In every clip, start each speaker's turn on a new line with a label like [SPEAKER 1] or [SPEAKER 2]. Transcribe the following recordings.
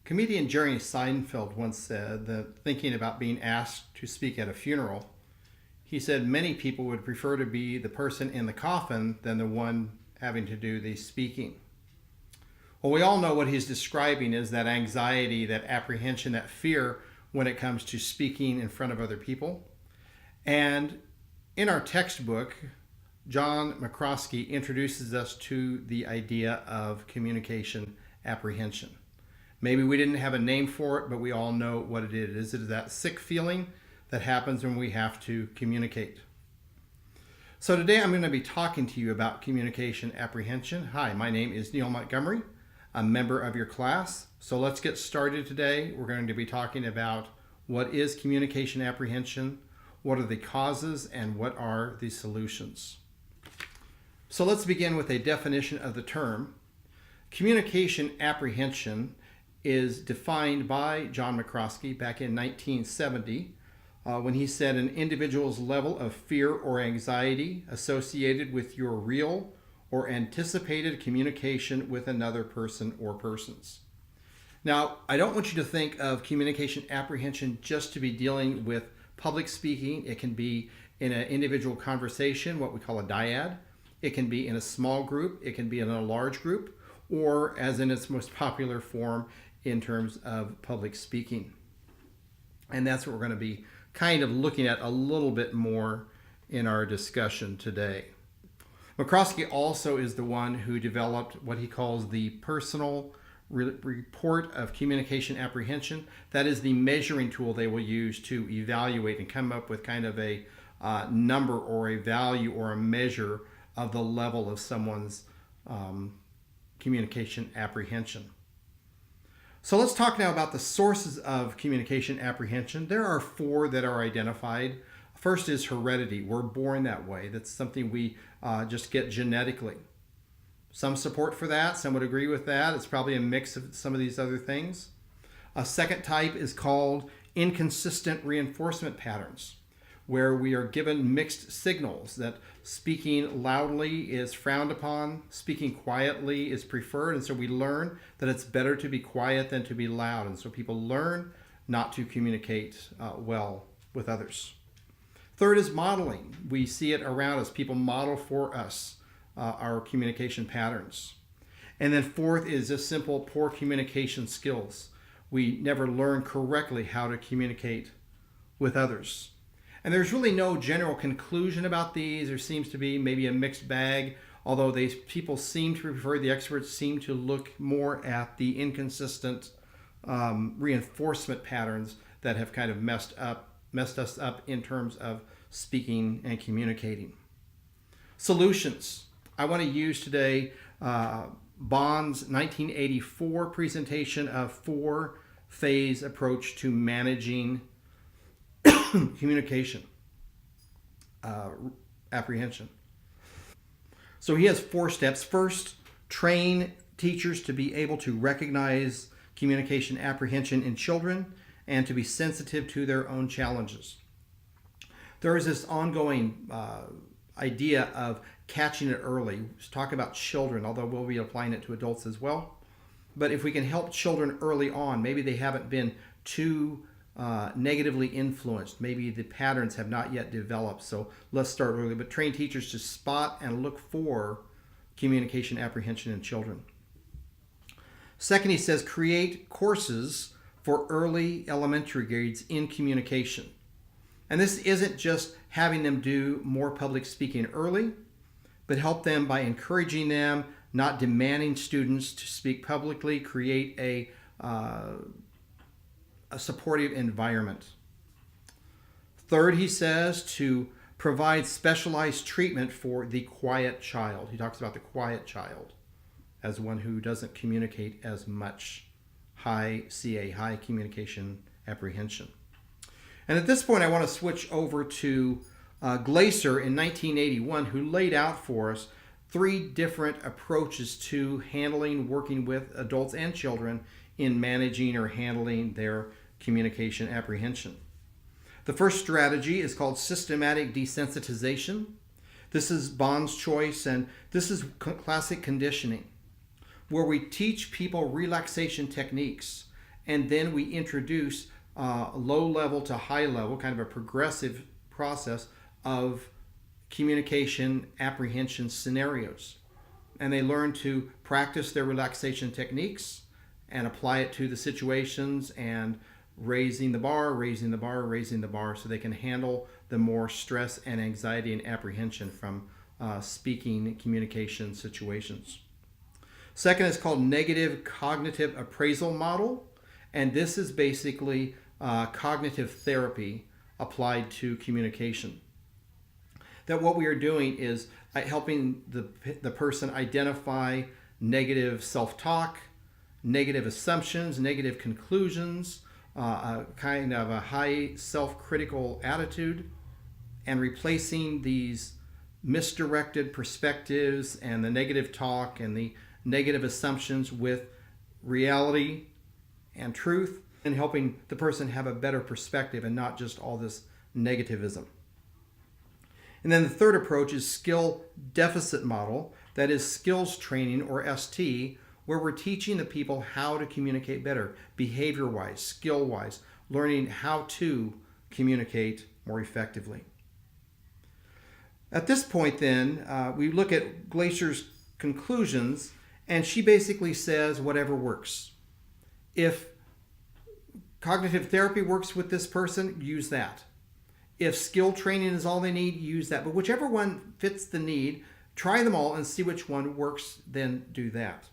[SPEAKER 1] Comedian Jerry Seinfeld once said that thinking about being asked to speak at a funeral, he said many people would prefer to be the person in the coffin than the one having to do the speaking. Well, we all know what he's describing is that anxiety, that apprehension, that fear when it comes to speaking in front of other people. And in our textbook, John McCroskey introduces us to the idea of communication apprehension. Maybe we didn't have a name for it, but we all know what it is. It is that sick feeling that happens when we have to communicate. So today I'm going to be talking to you about communication apprehension. Hi, my name is Neil Montgomery, a member of your class. So let's get started today. We're going to be talking about what is communication apprehension, what are the causes, and what are the solutions. So let's begin with a definition of the term. Communication apprehension is defined by John McCroskey back in 1970 when he said an individual's level of fear or anxiety associated with your real or anticipated communication with another person or persons. Now, I don't want you to think of communication apprehension just to be dealing with public speaking. It can be in an individual conversation, what we call a dyad. It can be in a small group. It can be in a large group, or as in its most popular form in terms of public speaking. And that's what we're going to be kind of looking at a little bit more in our discussion today. McCroskey also is the one who developed what he calls the personal report of communication apprehension. That is the measuring tool they will use to evaluate and come up with kind of a number or a value or a measure of the level of someone's communication apprehension. So let's talk now about the sources of communication apprehension. There are 4 that are identified. First is heredity. We're born that way. That's something we just get genetically. Some support for that. Some would agree with that. It's probably a mix of some of these other things. A second type is called inconsistent reinforcement patterns, where we are given mixed signals that speaking loudly is frowned upon, speaking quietly is preferred, and so we learn that it's better to be quiet than to be loud, and so people learn not to communicate well with others. Third is modeling. We see it around us. People model for us our communication patterns. And then fourth is just simple poor communication skills. We never learn correctly how to communicate with others. And there's really no general conclusion about these. There seems to be maybe a mixed bag, although people seem to prefer, the experts seem to look more at the inconsistent reinforcement patterns that have kind of messed us up in terms of speaking and communicating. Solutions. I want to use today Bond's 1984 presentation of 4-phase approach to managing communication apprehension. So he has 4 steps. First, train teachers to be able to recognize communication apprehension in children and to be sensitive to their own challenges. There is this ongoing idea of catching it early. Let's talk about children, although we'll be applying it to adults as well. But if we can help children early on, maybe they haven't been too negatively influenced. Maybe the patterns have not yet developed. So let's start early. But train teachers to spot and look for communication apprehension in children. Second, he says create courses for early elementary grades in communication. And this isn't just having them do more public speaking early, but help them by encouraging them, not demanding students to speak publicly, create a supportive environment. Third, he says to provide specialized treatment for the quiet child. He talks about the quiet child as one who doesn't communicate as much. High communication apprehension. And at this point, I want to switch over to Glaser in 1981, who laid out for us 3 different approaches to working with adults and children in managing or handling their communication apprehension. The first strategy is called systematic desensitization. This is Bond's choice, and this is classic conditioning, where we teach people relaxation techniques and then we introduce low level to high level, kind of a progressive process of communication apprehension scenarios. And they learn to practice their relaxation techniques and apply it to the situations, and raising the bar, raising the bar, raising the bar, so they can handle the more stress and anxiety and apprehension from speaking communication situations. Second is called negative cognitive appraisal model, and this is basically cognitive therapy applied to communication. That what we are doing is helping the person identify negative self-talk, negative assumptions, negative conclusions, kind of a high self-critical attitude, and replacing these misdirected perspectives and the negative talk and the negative assumptions with reality and truth, and helping the person have a better perspective and not just all this negativism. And then the third approach is skill deficit model, that is skills training, or ST, where we're teaching the people how to communicate better, behavior-wise, skill-wise, learning how to communicate more effectively. At this point then, we look at Glacier's conclusions, and she basically says whatever works. If cognitive therapy works with this person, use that. If skill training is all they need, use that. But whichever one fits the need, try them all and see which one works, then do that.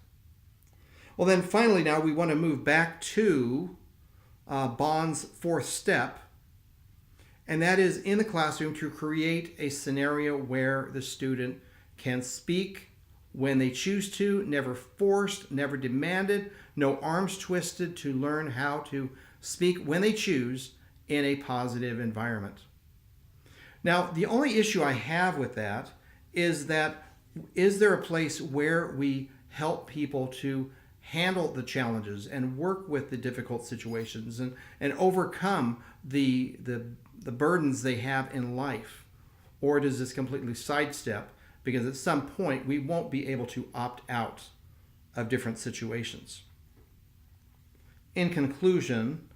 [SPEAKER 1] Well, then finally now we want to move back to Bond's fourth step, and that is in the classroom to create a scenario where the student can speak when they choose to, never forced, never demanded, no arms twisted, to learn how to speak when they choose in a positive environment. Now, the only issue I have with that is there a place where we help people to handle the challenges and work with the difficult situations and overcome the burdens they have in life? Or does this completely sidestep, because at some point we won't be able to opt out of different situations? In conclusion,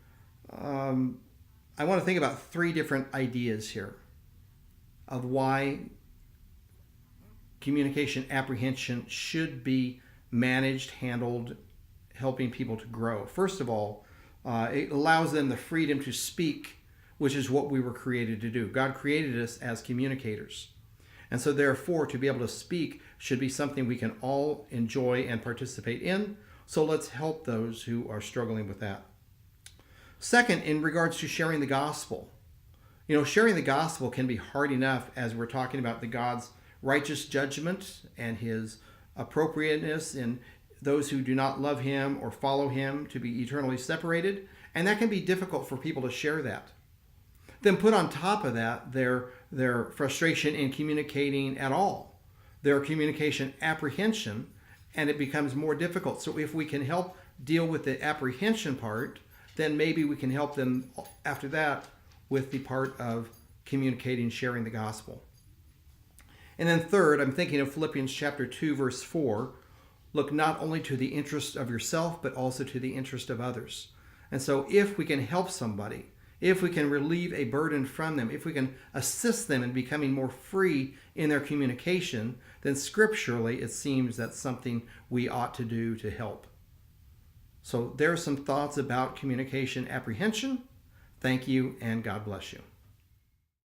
[SPEAKER 1] I want to think about three different ideas here of why communication apprehension should be managed, handled, helping people to grow. First of all, it allows them the freedom to speak, which is what we were created to do. God created us as communicators. And so therefore, to be able to speak should be something we can all enjoy and participate in. So let's help those who are struggling with that. Second, in regards to sharing the gospel. Sharing the gospel can be hard enough as we're talking about the God's righteous judgment and his appropriateness in those who do not love him or follow him to be eternally separated. And that can be difficult for people to share that. Then put on top of that their frustration in communicating at all, their communication apprehension, and it becomes more difficult. So if we can help deal with the apprehension part, then maybe we can help them after that with the part of communicating, sharing the gospel. And then third, I'm thinking of Philippians chapter 2, verse 4. Look not only to the interest of yourself, but also to the interest of others. And so if we can help somebody, if we can relieve a burden from them, if we can assist them in becoming more free in their communication, then scripturally it seems that's something we ought to do to help. So there are some thoughts about communication apprehension. Thank you, and God bless you.